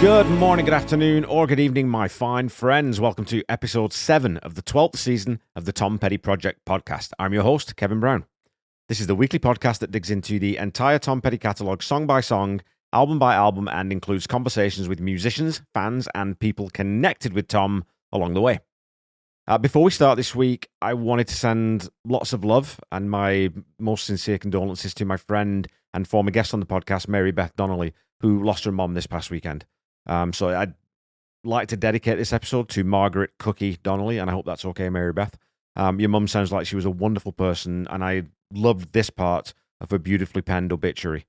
Good morning, good afternoon, or good evening, my fine friends. Welcome to episode 7 of the 12th season of the Tom Petty Project podcast. I'm your host, Kevin Brown. This is the weekly podcast that digs into the entire Tom Petty catalogue, song by song, album by album, and includes conversations with musicians, fans, and people connected with Tom along the way. Before we start this week, I wanted to send lots of love and my most sincere condolences to my friend and former guest on the podcast, Mary Beth Donnelly, who lost her mom this past weekend. So I'd like to dedicate this episode to Margaret Cookie Donnelly, and I hope that's okay, Mary Beth. Your mum sounds like she was a wonderful person, and I loved this part of her beautifully penned obituary.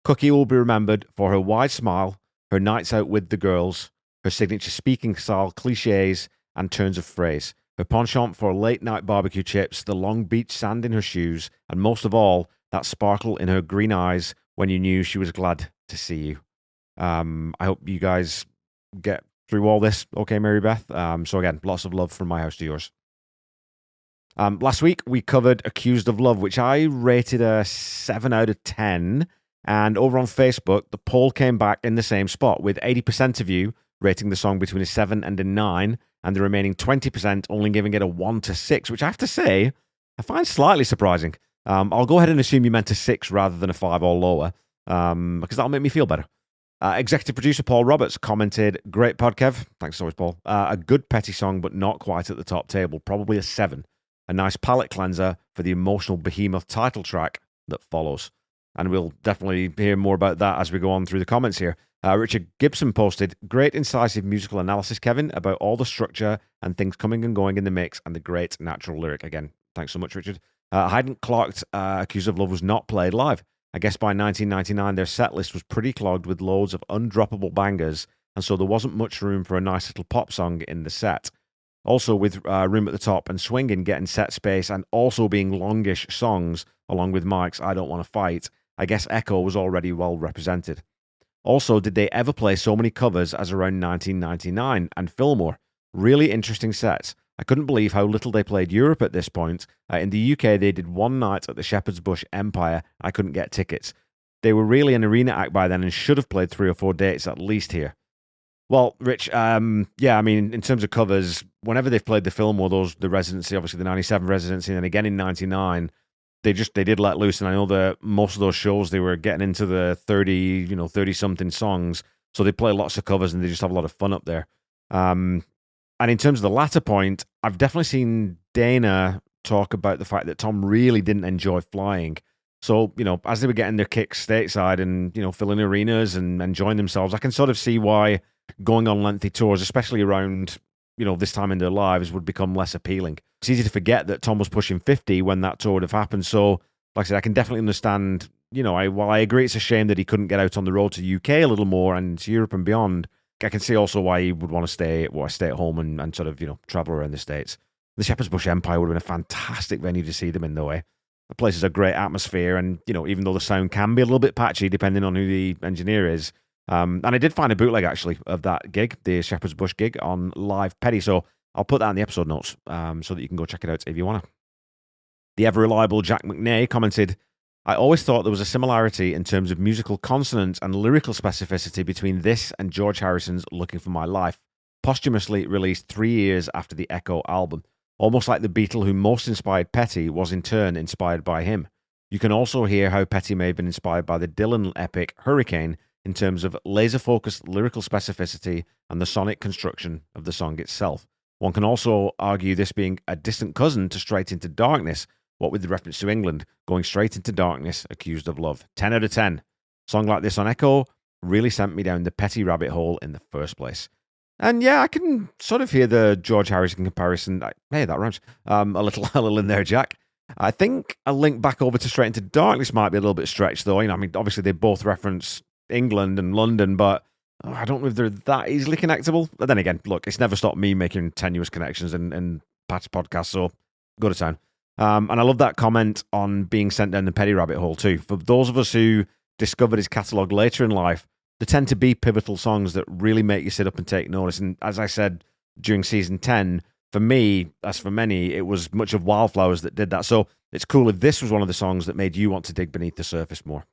Cookie will be remembered for her wide smile, her nights out with the girls, her signature speaking style, cliches, and turns of phrase, her penchant for late-night barbecue chips, the long beach sand in her shoes, and most of all, that sparkle in her green eyes when you knew she was glad to see you. I hope you guys get through all this okay, Mary Beth. So again, lots of love from my house to yours. Last week, we covered Accused of Love, which I rated a 7 out of 10. And over on Facebook, the poll came back in the same spot, with 80% of you rating the song between a 7 and a 9, and the remaining 20% only giving it a 1 to 6, which I have to say, I find slightly surprising. I'll go ahead and assume you meant a 6 rather than a 5 or lower, because that'll make me feel better. Executive producer Paul Roberts commented, "Great pod, Kev." Thanks so much, Paul. A good Petty song, but not quite at the top table. Probably a 7. A nice palate cleanser for the emotional behemoth title track that follows. And we'll definitely hear more about that as we go on through the comments here. Richard Gibson posted, "Great incisive musical analysis, Kevin, about all the structure and things coming and going in the mix and the great natural lyric." Again, thanks so much, Richard. Hadn't clocked Accused of Love was not played live. I guess by 1999, their set list was pretty clogged with loads of undroppable bangers, and so there wasn't much room for a nice little pop song in the set. Also, with Room at the Top and Swingin' getting set space and also being longish songs, along with Mike's I Don't Want to Fight, I guess Echo was already well represented. Also, did they ever play so many covers as around 1999 and Fillmore? Really interesting sets. I couldn't believe how little they played Europe at this point. In the UK, they did one night at the Shepherd's Bush Empire. I couldn't get tickets. They were really an arena act by then and should have played 3 or 4 dates at least here. Well, Rich, yeah, I mean, in terms of covers, whenever they've played the Fillmore, the residency, obviously the 97 residency, and then again in 99, they did let loose. And I know that most of those shows, they were getting into the 30-something songs. So they play lots of covers and they just have a lot of fun up there. And in terms of the latter point, I've definitely seen Dana talk about the fact that Tom really didn't enjoy flying. So, as they were getting their kicks stateside and, filling arenas and enjoying themselves, I can sort of see why going on lengthy tours, especially around, this time in their lives, would become less appealing. It's easy to forget that Tom was pushing 50 when that tour would have happened. So, like I said, I can definitely understand, while I agree it's a shame that he couldn't get out on the road to the UK a little more and to Europe and beyond, I can see also why he would want to stay at home and sort of, travel around the States. The Shepherd's Bush Empire would have been a fantastic venue to see them in, though, eh? The place has a great atmosphere, and, even though the sound can be a little bit patchy, depending on who the engineer is. And I did find a bootleg, actually, of that gig, the Shepherd's Bush gig, on Live Petty, so I'll put that in the episode notes so that you can go check it out if you want to. The ever-reliable Jack McNay commented, "I always thought there was a similarity in terms of musical consonance and lyrical specificity between this and George Harrison's Looking for My Life, posthumously released 3 years after the Echo album. Almost like the Beatle who most inspired Petty was in turn inspired by him. You can also hear how Petty may have been inspired by the Dylan epic Hurricane in terms of laser-focused lyrical specificity and the sonic construction of the song itself. One can also argue this being a distant cousin to Straight Into Darkness, what with the reference to England, going straight into darkness, Accused of Love. 10 out of 10. Song like this on Echo really sent me down the Petty rabbit hole in the first place." And yeah, I can sort of hear the George Harrison comparison. Hey, that rhymes. A little in there, Jack. I think a link back over to Straight Into Darkness might be a little bit stretched, though. Obviously they both reference England and London, but I don't know if they're that easily connectable. But then again, look, it's never stopped me making tenuous connections in past podcasts, so go to town. And I love that comment on being sent down the Petty rabbit hole too. For those of us who discovered his catalogue later in life, there tend to be pivotal songs that really make you sit up and take notice. And as I said during season 10, for me, as for many, it was much of Wildflowers that did that. So it's cool if this was one of the songs that made you want to dig beneath the surface more.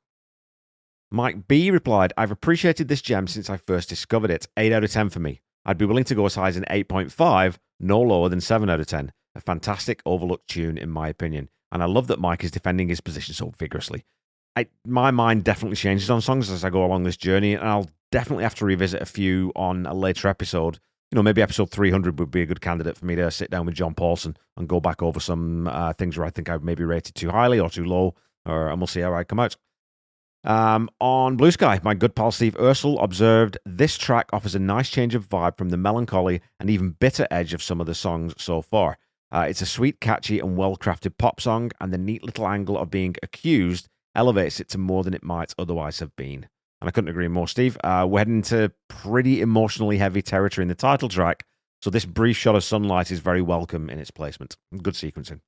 Mike B replied, I've appreciated this gem since I first discovered it. 8 out of 10 for me. I'd be willing to go as high as an 8.5, no lower than 7 out of 10. A fantastic overlooked tune, in my opinion. And I love that Mike is defending his position so vigorously. My mind definitely changes on songs as I go along this journey, and I'll definitely have to revisit a few on a later episode. Maybe episode 300 would be a good candidate for me to sit down with John Paulson and go back over some things where I think I've maybe rated too highly or too low, and we'll see how I come out. On Blue Sky, my good pal Steve Ursel observed, this track offers a nice change of vibe from the melancholy and even bitter edge of some of the songs so far. It's a sweet, catchy, and well-crafted pop song, and the neat little angle of being accused elevates it to more than it might otherwise have been. And I couldn't agree more, Steve. We're heading into pretty emotionally heavy territory in the title track, so this brief shot of sunlight is very welcome in its placement. Good sequencing.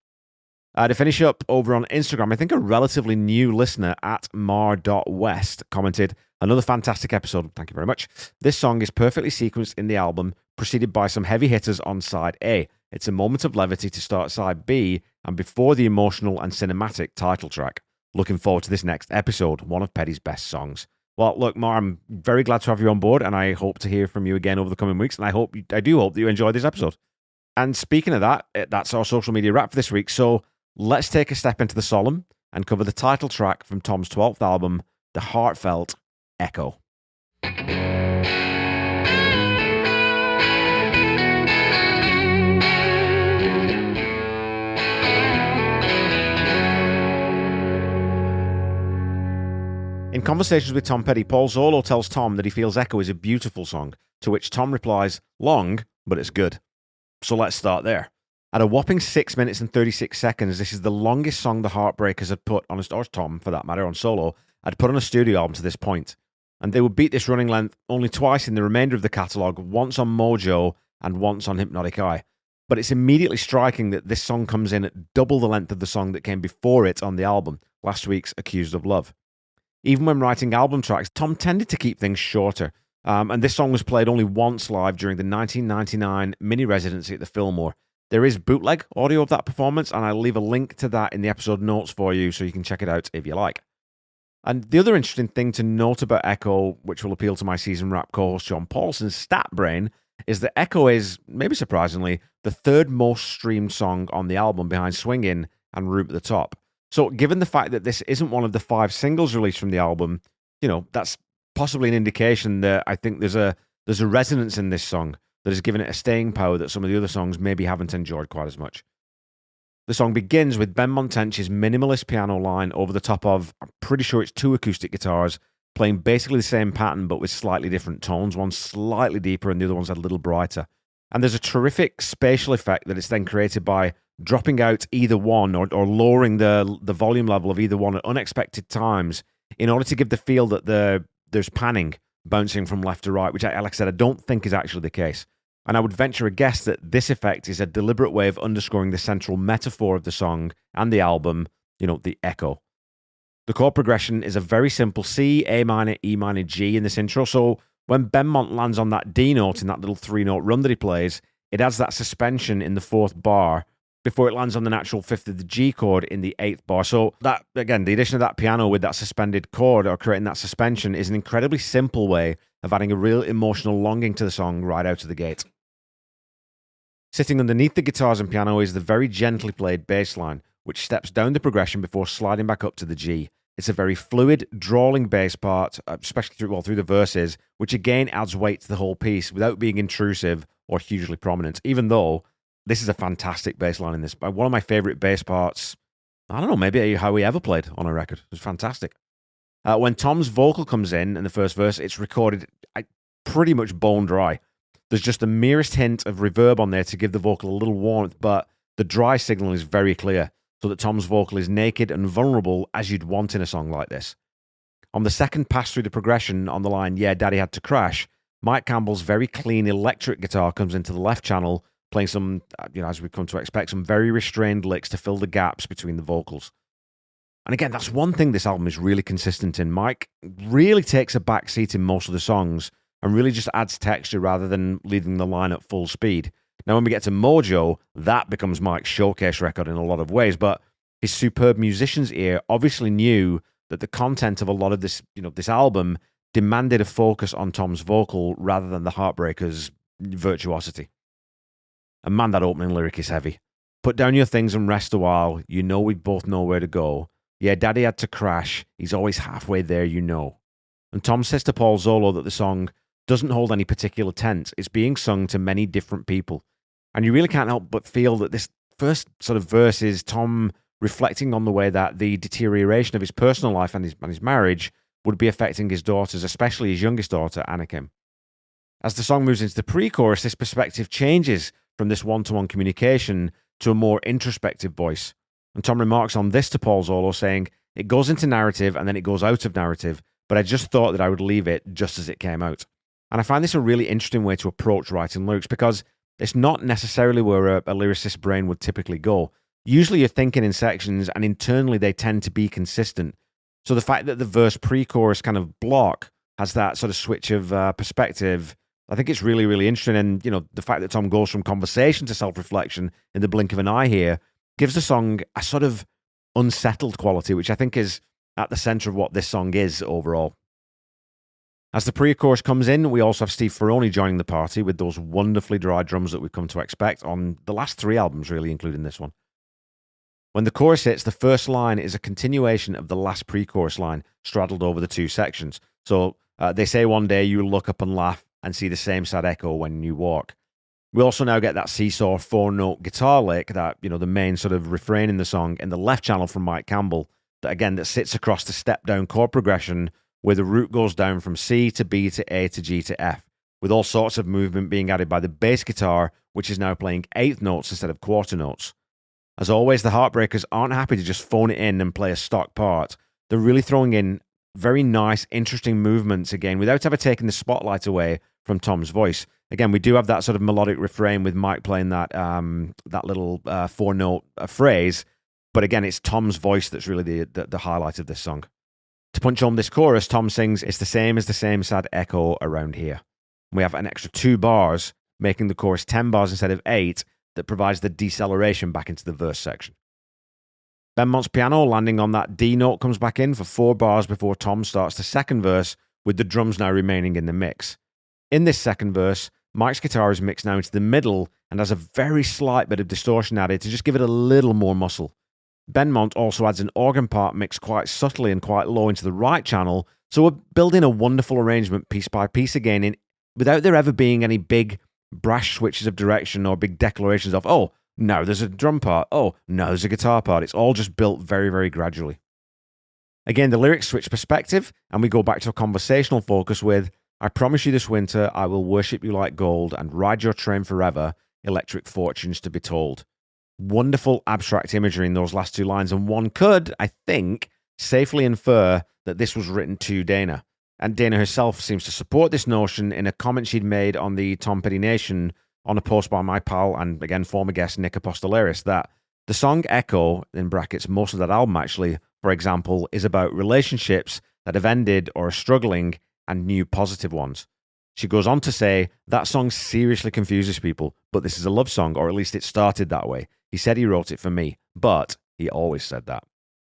To finish up over on Instagram, I think a relatively new listener at mar.west commented, another fantastic episode, thank you very much. This song is perfectly sequenced in the album, preceded by some heavy hitters on side A. It's a moment of levity to start side B, and before the emotional and cinematic title track. Looking forward to this next episode, one of Petty's best songs. Well, look, Mar, I'm very glad to have you on board, and I hope to hear from you again over the coming weeks, and I do hope that you enjoyed this episode. And speaking of that, that's our social media wrap for this week, so let's take a step into the solemn and cover the title track from Tom's 12th album, the heartfelt Echo. In conversations with Tom Petty, Paul Zollo tells Tom that he feels Echo is a beautiful song, to which Tom replies, long, but it's good. So let's start there. At a whopping 6 minutes and 36 seconds, this is the longest song the Heartbreakers had put on, or Tom for that matter, on solo, had put on a studio album to this point. And they would beat this running length only twice in the remainder of the catalogue, once on Mojo and once on Hypnotic Eye. But it's immediately striking that this song comes in at double the length of the song that came before it on the album, last week's Accused of Love. Even when writing album tracks, Tom tended to keep things shorter, and this song was played only once live during the 1999 mini residency at the Fillmore. There is bootleg audio of that performance, and I'll leave a link to that in the episode notes for you so you can check it out if you like. And the other interesting thing to note about Echo, which will appeal to my season wrap co-host John Paulson's stat brain, is that Echo is, maybe surprisingly, the third most streamed song on the album behind Swingin' and Room at the Top. So given the fact that this isn't one of the 5 singles released from the album, that's possibly an indication that I think there's a resonance in this song that has given it a staying power that some of the other songs maybe haven't enjoyed quite as much. The song begins with Ben Montench's minimalist piano line over the top of, I'm pretty sure it's 2 acoustic guitars, playing basically the same pattern but with slightly different tones, one slightly deeper and the other one's a little brighter. And there's a terrific spatial effect that it's then created by dropping out either one or lowering the volume level of either one at unexpected times in order to give the feel that there's panning bouncing from left to right, which, like I said, I don't think is actually the case. And I would venture a guess that this effect is a deliberate way of underscoring the central metaphor of the song and the album, the echo. The chord progression is a very simple C, A minor, E minor, G in this intro. So when Benmont lands on that D note in that little 3-note run that he plays, it adds that suspension in the 4th bar before it lands on the natural 5th of the G chord in the 8th bar. So that, again, the addition of that piano with that suspended chord or creating that suspension is an incredibly simple way of adding a real emotional longing to the song right out of the gate. Sitting underneath the guitars and piano is the very gently played bass line, which steps down the progression before sliding back up to the G. It's a very fluid, drawling bass part, especially through the verses, which again adds weight to the whole piece without being intrusive or hugely prominent, even though this is a fantastic bass line in this. One of my favorite bass parts, I don't know, maybe how we ever played on a record. It was fantastic. When Tom's vocal comes in the first verse, it's recorded pretty much bone dry. There's just the merest hint of reverb on there to give the vocal a little warmth, but the dry signal is very clear, so that Tom's vocal is naked and vulnerable as you'd want in a song like this. On the second pass through the progression on the line, Yeah, Daddy Had to Crash, Mike Campbell's very clean electric guitar comes into the left channel, playing some, as we've come to expect, some very restrained licks to fill the gaps between the vocals. And again, that's one thing this album is really consistent in. Mike really takes a back seat in most of the songs and really just adds texture rather than leading the line at full speed. Now, when we get to Mojo, that becomes Mike's showcase record in a lot of ways, but his superb musician's ear obviously knew that the content of a lot of this, this album demanded a focus on Tom's vocal rather than the Heartbreakers' virtuosity. And man, that opening lyric is heavy. Put down your things and rest a while. You know we both know where to go. Yeah, Daddy had to crash. He's always halfway there, you know. And Tom says to Paul Zollo that the song doesn't hold any particular tense. It's being sung to many different people. And you really can't help but feel that this first sort of verse is Tom reflecting on the way that the deterioration of his personal life and his marriage would be affecting his daughters, especially his youngest daughter, Anakim. As the song moves into the pre-chorus, this perspective changes from this one-to-one communication to a more introspective voice. And Tom remarks on this to Paul Zollo, saying, it goes into narrative and then it goes out of narrative, but I just thought that I would leave it just as it came out. And I find this a really interesting way to approach writing lyrics because it's not necessarily where a lyricist's brain would typically go. Usually you're thinking in sections and internally they tend to be consistent. So the fact that the verse pre-chorus kind of block has that sort of switch of perspective, I think it's really, really interesting. And, the fact that Tom goes from conversation to self-reflection in the blink of an eye here gives the song a sort of unsettled quality, which I think is at the center of what this song is overall. As the pre-chorus comes in, we also have Steve Ferroni joining the party with those wonderfully dry drums that we've come to expect on the last 3 albums, really, including this one. When the chorus hits, the first line is a continuation of the last pre-chorus line, straddled over the 2 sections. So they say one day you'll look up and laugh and see the same sad echo when you walk. We also now get that seesaw 4-note guitar lick, that, the main sort of refrain in the song, in the left channel from Mike Campbell, that sits across the step-down chord progression where the root goes down from C to B to A to G to F, with all sorts of movement being added by the bass guitar, which is now playing 8th notes instead of quarter notes. As always, the Heartbreakers aren't happy to just phone it in and play a stock part. They're really throwing in very nice, interesting movements again, without ever taking the spotlight away from Tom's voice. Again, we do have that sort of melodic refrain with Mike playing that little 4-note phrase, but again, it's Tom's voice that's really the highlight of this song. To punch home this chorus, Tom sings, it's the same as the same sad echo around here. We have an extra 2 bars, making the chorus 10 bars instead of 8, that provides the deceleration back into the verse section. Benmont's piano landing on that D note comes back in for 4 bars before Tom starts the second verse, with the drums now remaining in the mix. In this second verse, Mike's guitar is mixed now into the middle and has a very slight bit of distortion added to just give it a little more muscle. Benmont also adds an organ part mixed quite subtly and quite low into the right channel, so we're building a wonderful arrangement piece by piece again, without there ever being any big brash switches of direction or big declarations of, oh, no, there's a drum part, oh, no, there's a guitar part. It's all just built very, very gradually. Again, the lyrics switch perspective, and we go back to a conversational focus with, I promise you this winter I will worship you like gold and ride your train forever, electric fortunes to be told. Wonderful abstract imagery in those last 2 lines, and one could, I think, safely infer that this was written to Dana. And Dana herself seems to support this notion in a comment she'd made on the Tom Petty Nation on a post by my pal and, again, former guest Nick Apostolaris, that the song Echo, in brackets, most of that album actually, for example, is about relationships that have ended or are struggling and new positive ones. She goes on to say, that song seriously confuses people, but this is a love song, or at least it started that way. He said he wrote it for me, but he always said that.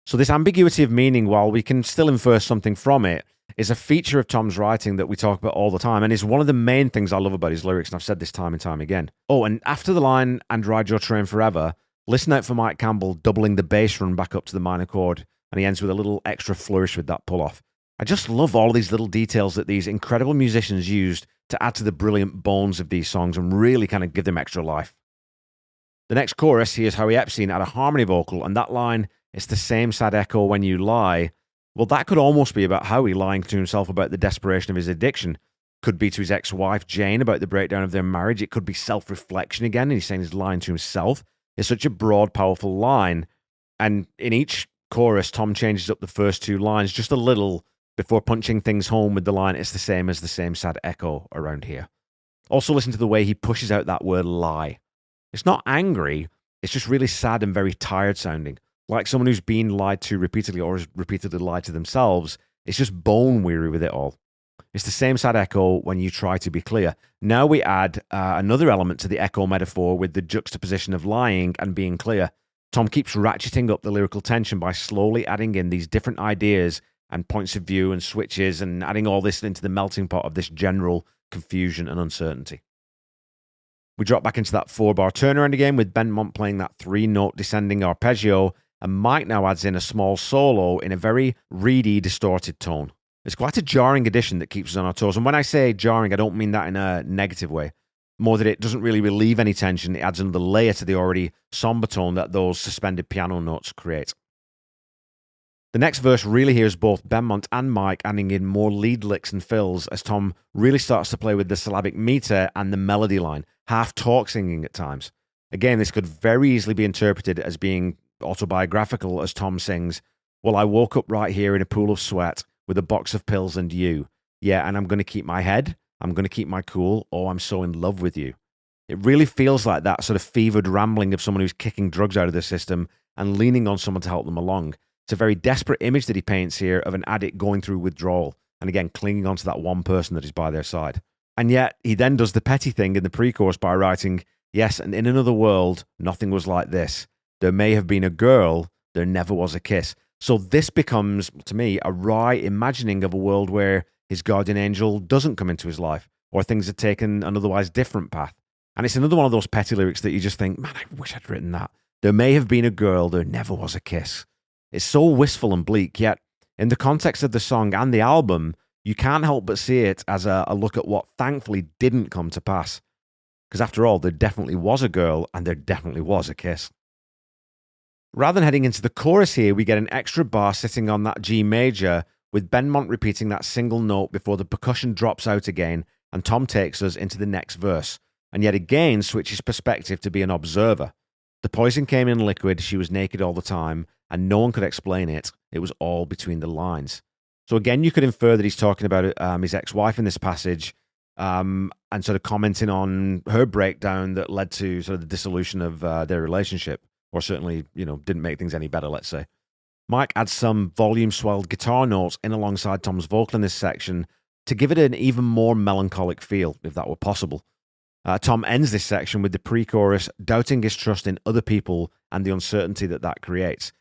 So this ambiguity of meaning, while we can still infer something from it, is a feature of Tom's writing that we talk about all the time, and is one of the main things I love about his lyrics, and I've said this time and time again. Oh, and after the line, and ride your train forever, listen out for Mike Campbell doubling the bass run back up to the minor chord, and he ends with a little extra flourish with that pull-off. I just love all these little details that these incredible musicians used to add to the brilliant bones of these songs and really kind of give them extra life. The next chorus, here's Howie Epstein at a harmony vocal, and that line, it's the same sad echo when you lie. Well, that could almost be about Howie lying to himself about the desperation of his addiction. Could be to his ex-wife, Jane, about the breakdown of their marriage. It could be self-reflection again, and he's saying he's lying to himself. It's such a broad, powerful line. And in each chorus, Tom changes up the first 2 lines just a little before punching things home with the line, it's the same as the same sad echo around here. Also listen to the way he pushes out that word lie. It's not angry, it's just really sad and very tired sounding. Like someone who's been lied to repeatedly or has repeatedly lied to themselves. It's just bone weary with it all. It's the same sad echo when you try to be clear. Now we add another element to the echo metaphor with the juxtaposition of lying and being clear. Tom keeps ratcheting up the lyrical tension by slowly adding in these different ideas and points of view and switches and adding all this into the melting pot of this general confusion and uncertainty. We drop back into that 4-bar turnaround again with Benmont playing that 3-note descending arpeggio, and Mike now adds in a small solo in a very reedy, distorted tone. It's quite a jarring addition that keeps us on our toes, and when I say jarring, I don't mean that in a negative way. More that it doesn't really relieve any tension, it adds another layer to the already somber tone that those suspended piano notes create. The next verse really hears both Benmont and Mike adding in more lead licks and fills as Tom really starts to play with the syllabic meter and the melody line, half talk singing at times. Again, this could very easily be interpreted as being autobiographical as Tom sings, "Well, I woke up right here in a pool of sweat with a box of pills and you. Yeah, and I'm going to keep my head, I'm going to keep my cool, oh, I'm so in love with you." It really feels like that sort of fevered rambling of someone who's kicking drugs out of the system and leaning on someone to help them along. It's a very desperate image that he paints here of an addict going through withdrawal and again clinging on to that one person that is by their side. And yet he then does the petty thing in the pre-chorus by writing, "Yes, and in another world, nothing was like this. There may have been a girl, there never was a kiss." So this becomes, to me, a wry imagining of a world where his guardian angel doesn't come into his life or things have taken an otherwise different path. And it's another one of those petty lyrics that you just think, man, I wish I'd written that. There may have been a girl, there never was a kiss. It's so wistful and bleak, yet in the context of the song and the album, you can't help but see it as a look at what thankfully didn't come to pass. Because after all, there definitely was a girl and there definitely was a kiss. Rather than heading into the chorus here, we get an extra bar sitting on that G major with Benmont repeating that single note before the percussion drops out again and Tom takes us into the next verse and yet again switches perspective to be an observer. The poison came in liquid, she was naked all the time, and no one could explain it. It was all between the lines. So again, you could infer that he's talking about his ex-wife in this passage and sort of commenting on her breakdown that led to sort of the dissolution of their relationship, or certainly, didn't make things any better, let's say. Mike adds some volume-swelled guitar notes in alongside Tom's vocal in this section to give it an even more melancholic feel, if that were possible. Tom ends this section with the pre-chorus doubting his trust in other people and the uncertainty that creates.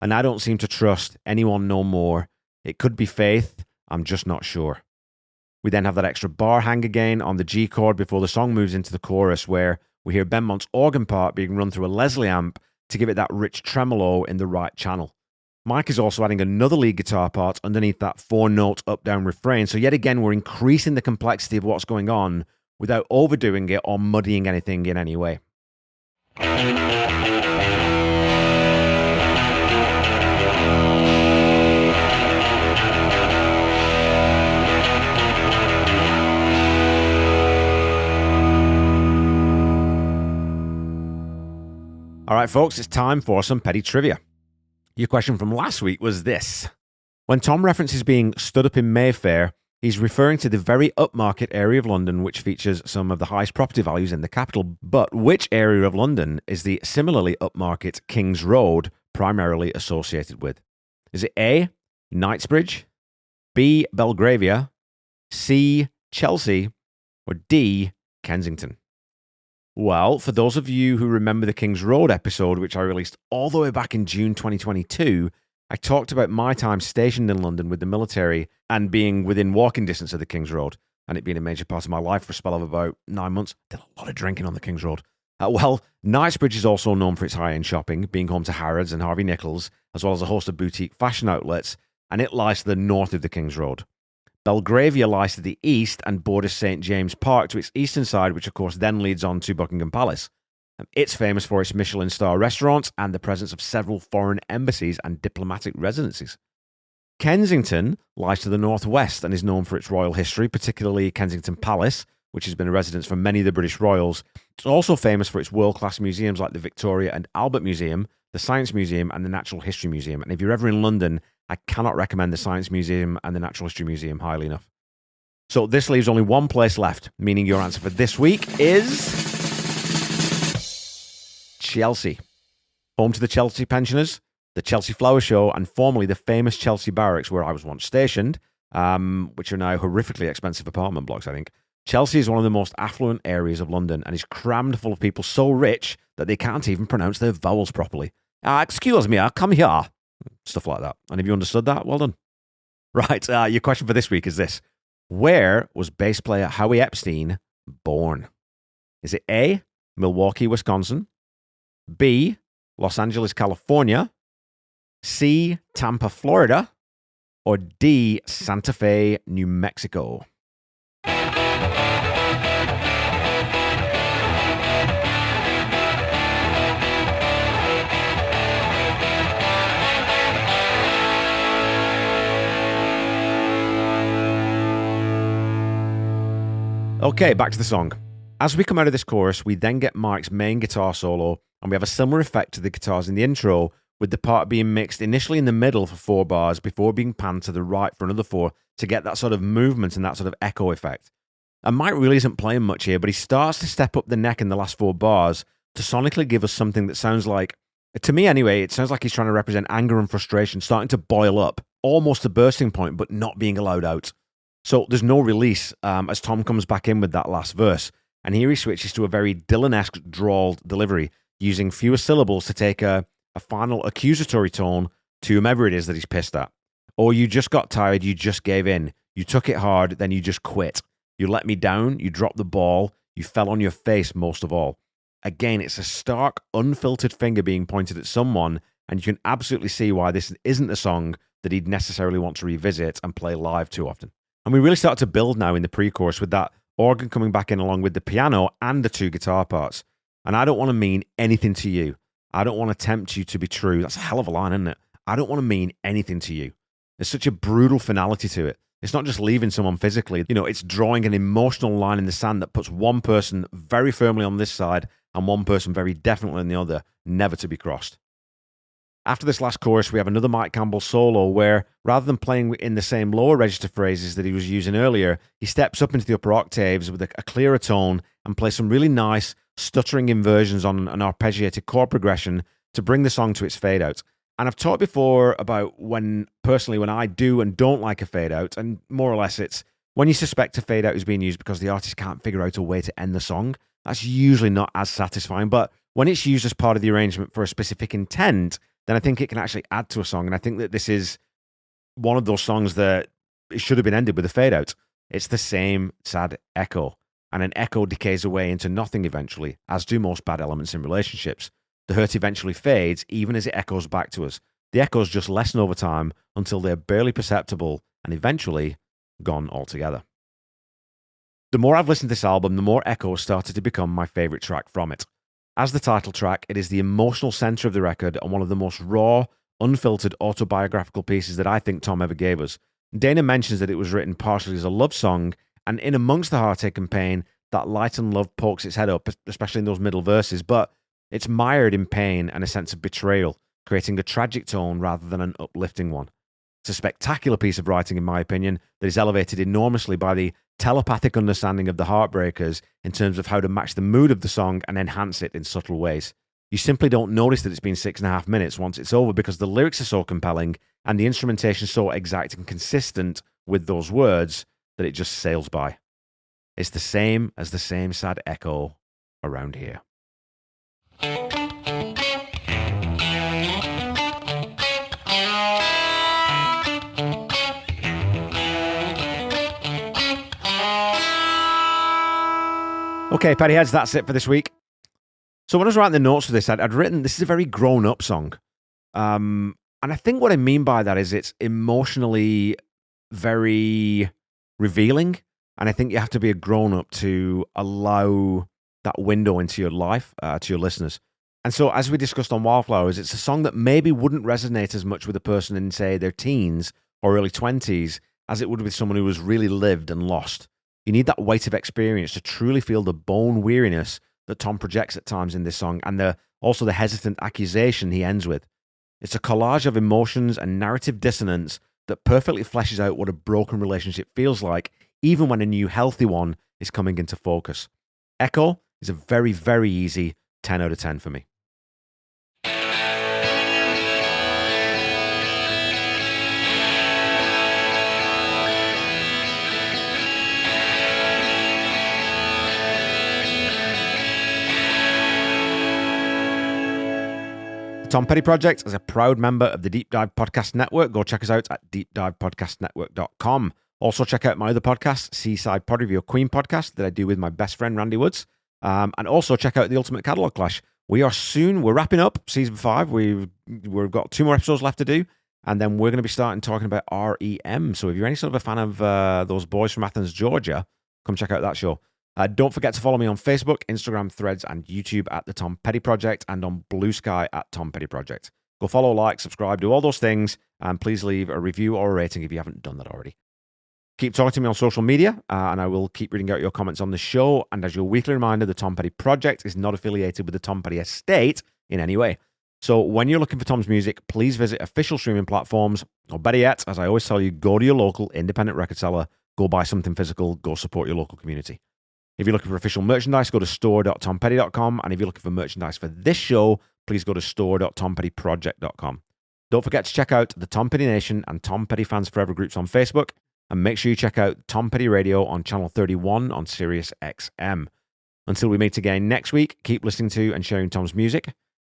"And I don't seem to trust anyone no more. It could be faith, I'm just not sure." We then have that extra bar hang again on the G chord before the song moves into the chorus, where we hear Benmont's organ part being run through a Leslie amp to give it that rich tremolo in the right channel. Mike is also adding another lead guitar part underneath that 4-note up-down refrain, so yet again we're increasing the complexity of what's going on without overdoing it or muddying anything in any way. All right, folks, it's time for some petty trivia. Your question from last week was this. When Tom references being stood up in Mayfair, he's referring to the very upmarket area of London which features some of the highest property values in the capital. But which area of London is the similarly upmarket King's Road primarily associated with? Is it A, Knightsbridge, B, Belgravia, C, Chelsea, or D, Kensington? Well, for those of you who remember the King's Road episode, which I released all the way back in June 2022, I talked about my time stationed in London with the military and being within walking distance of the King's Road, and it being a major part of my life for a spell of about 9 months. Did a lot of drinking on the King's Road. Well, Knightsbridge is also known for its high-end shopping, being home to Harrods and Harvey Nichols, as well as a host of boutique fashion outlets, and it lies to the north of the King's Road. Belgravia lies to the east and borders St. James Park to its eastern side, which of course then leads on to Buckingham Palace. It's famous for its Michelin star restaurants and the presence of several foreign embassies and diplomatic residencies. Kensington lies to the northwest and is known for its royal history, particularly Kensington Palace, which has been a residence for many of the British royals. It's also famous for its world-class museums like the Victoria and Albert Museum, the Science Museum, and the Natural History Museum. And if you're ever in London, I cannot recommend the Science Museum and the Natural History Museum highly enough. So this leaves only one place left, meaning your answer for this week is Chelsea. Home to the Chelsea pensioners, the Chelsea Flower Show, and formerly the famous Chelsea Barracks, where I was once stationed, which are now horrifically expensive apartment blocks, I think. Chelsea is one of the most affluent areas of London and is crammed full of people so rich that they can't even pronounce their vowels properly. Excuse me, come here. Stuff like that. And if you understood that, well done. Right, your question for this week is this. Where was bass player Howie Epstein born? Is it A, Milwaukee, Wisconsin, B, Los Angeles, California, C, Tampa, Florida, or D, Santa Fe, New Mexico? Okay, back to the song. As we come out of this chorus, we then get Mike's main guitar solo, and we have a similar effect to the guitars in the intro, with the part being mixed initially in the middle for 4 bars before being panned to the right for another 4 to get that sort of movement and that sort of echo effect. And Mike really isn't playing much here, but he starts to step up the neck in the last 4 bars to sonically give us something that sounds like, to me anyway, it sounds like he's trying to represent anger and frustration starting to boil up, almost the bursting point, but not being allowed out. So there's no release as Tom comes back in with that last verse. And here he switches to a very Dylan-esque drawled delivery, using fewer syllables to take a final accusatory tone to whomever it is that he's pissed at. Or you just got tired, you just gave in. You took it hard, then you just quit. You let me down, you dropped the ball, you fell on your face most of all. Again, it's a stark, unfiltered finger being pointed at someone, and you can absolutely see why this isn't a song that he'd necessarily want to revisit and play live too often. And we really start to build now in the pre-chorus with that organ coming back in along with the piano and the 2 guitar parts. And I don't want to mean anything to you. I don't want to tempt you to be true. That's a hell of a line, isn't it? I don't want to mean anything to you. There's such a brutal finality to it. It's not just leaving someone physically. It's drawing an emotional line in the sand that puts one person very firmly on this side and one person very definitely on the other, never to be crossed. After this last chorus, we have another Mike Campbell solo where, rather than playing in the same lower register phrases that he was using earlier, he steps up into the upper octaves with a clearer tone and plays some really nice, stuttering inversions on an arpeggiated chord progression to bring the song to its fade-out. And I've talked before about when I do and don't like a fade-out, and more or less it's when you suspect a fade-out is being used because the artist can't figure out a way to end the song, that's usually not as satisfying. But when it's used as part of the arrangement for a specific intent, then I think it can actually add to a song. And I think that this is one of those songs that it should have been ended with a fade out. It's the same sad echo. And an echo decays away into nothing eventually, as do most bad elements in relationships. The hurt eventually fades, even as it echoes back to us. The echoes just lessen over time until they're barely perceptible and eventually gone altogether. The more I've listened to this album, the more echoes started to become my favourite track from it. As the title track, it is the emotional centre of the record and one of the most raw, unfiltered autobiographical pieces that I think Tom ever gave us. Dana mentions that it was written partially as a love song, and in amongst the heartache and pain, that light and love pokes its head up, especially in those middle verses, but it's mired in pain and a sense of betrayal, creating a tragic tone rather than an uplifting one. It's a spectacular piece of writing, in my opinion, that is elevated enormously by the telepathic understanding of the Heartbreakers in terms of how to match the mood of the song and enhance it in subtle ways. You simply don't notice that it's been 6.5 minutes once it's over because the lyrics are so compelling and the instrumentation so exact and consistent with those words that it just sails by. It's the same as the same sad echo around here. Okay, Petty Heads, that's it for this week. So when I was writing the notes for this, I'd written, this is a very grown-up song. And I think what I mean by that is it's emotionally very revealing. And I think you have to be a grown-up to allow that window into your life, to your listeners. And so as we discussed on Wildflowers, it's a song that maybe wouldn't resonate as much with a person in, say, their teens or early 20s as it would with someone who was really lived and lost. You need that weight of experience to truly feel the bone-weariness that Tom projects at times in this song, and also the hesitant accusation he ends with. It's a collage of emotions and narrative dissonance that perfectly fleshes out what a broken relationship feels like, even when a new healthy one is coming into focus. Echo is a very, very easy 10 out of 10 for me. The Tom Petty Project is a proud member of the Deep Dive Podcast Network. Go check us out at deepdivepodcastnetwork.com. Also, check out my other podcast, Seaside Pod Review Queen podcast, that I do with my best friend, Randy Woods. And also check out the Ultimate Catalog Clash. We're wrapping up season 5. We've got 2 more episodes left to do. And then we're going to be starting talking about REM. So if you're any sort of a fan of those boys from Athens, Georgia, come check out that show. Don't forget to follow me on Facebook, Instagram, Threads, and YouTube at The Tom Petty Project, and on Blue Sky at Tom Petty Project. Go follow, like, subscribe, do all those things, and please leave a review or a rating if you haven't done that already. Keep talking to me on social media, and I will keep reading out your comments on the show. And as your weekly reminder, the Tom Petty Project is not affiliated with the Tom Petty Estate in any way. So when you're looking for Tom's music, please visit official streaming platforms, or better yet, as I always tell you, go to your local independent record seller, go buy something physical, go support your local community. If you're looking for official merchandise, go to store.tompetty.com. And if you're looking for merchandise for this show, please go to store.tompettyproject.com. Don't forget to check out the Tom Petty Nation and Tom Petty Fans Forever groups on Facebook. And make sure you check out Tom Petty Radio on Channel 31 on Sirius XM. Until we meet again next week, keep listening to and sharing Tom's music.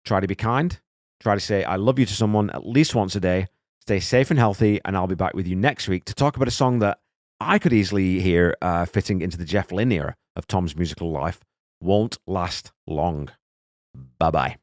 Try to be kind. Try to say I love you to someone at least once a day. Stay safe and healthy, and I'll be back with you next week to talk about a song that I could easily hear fitting into the Jeff Lynne era of Tom's musical life. Won't last long. Bye-bye.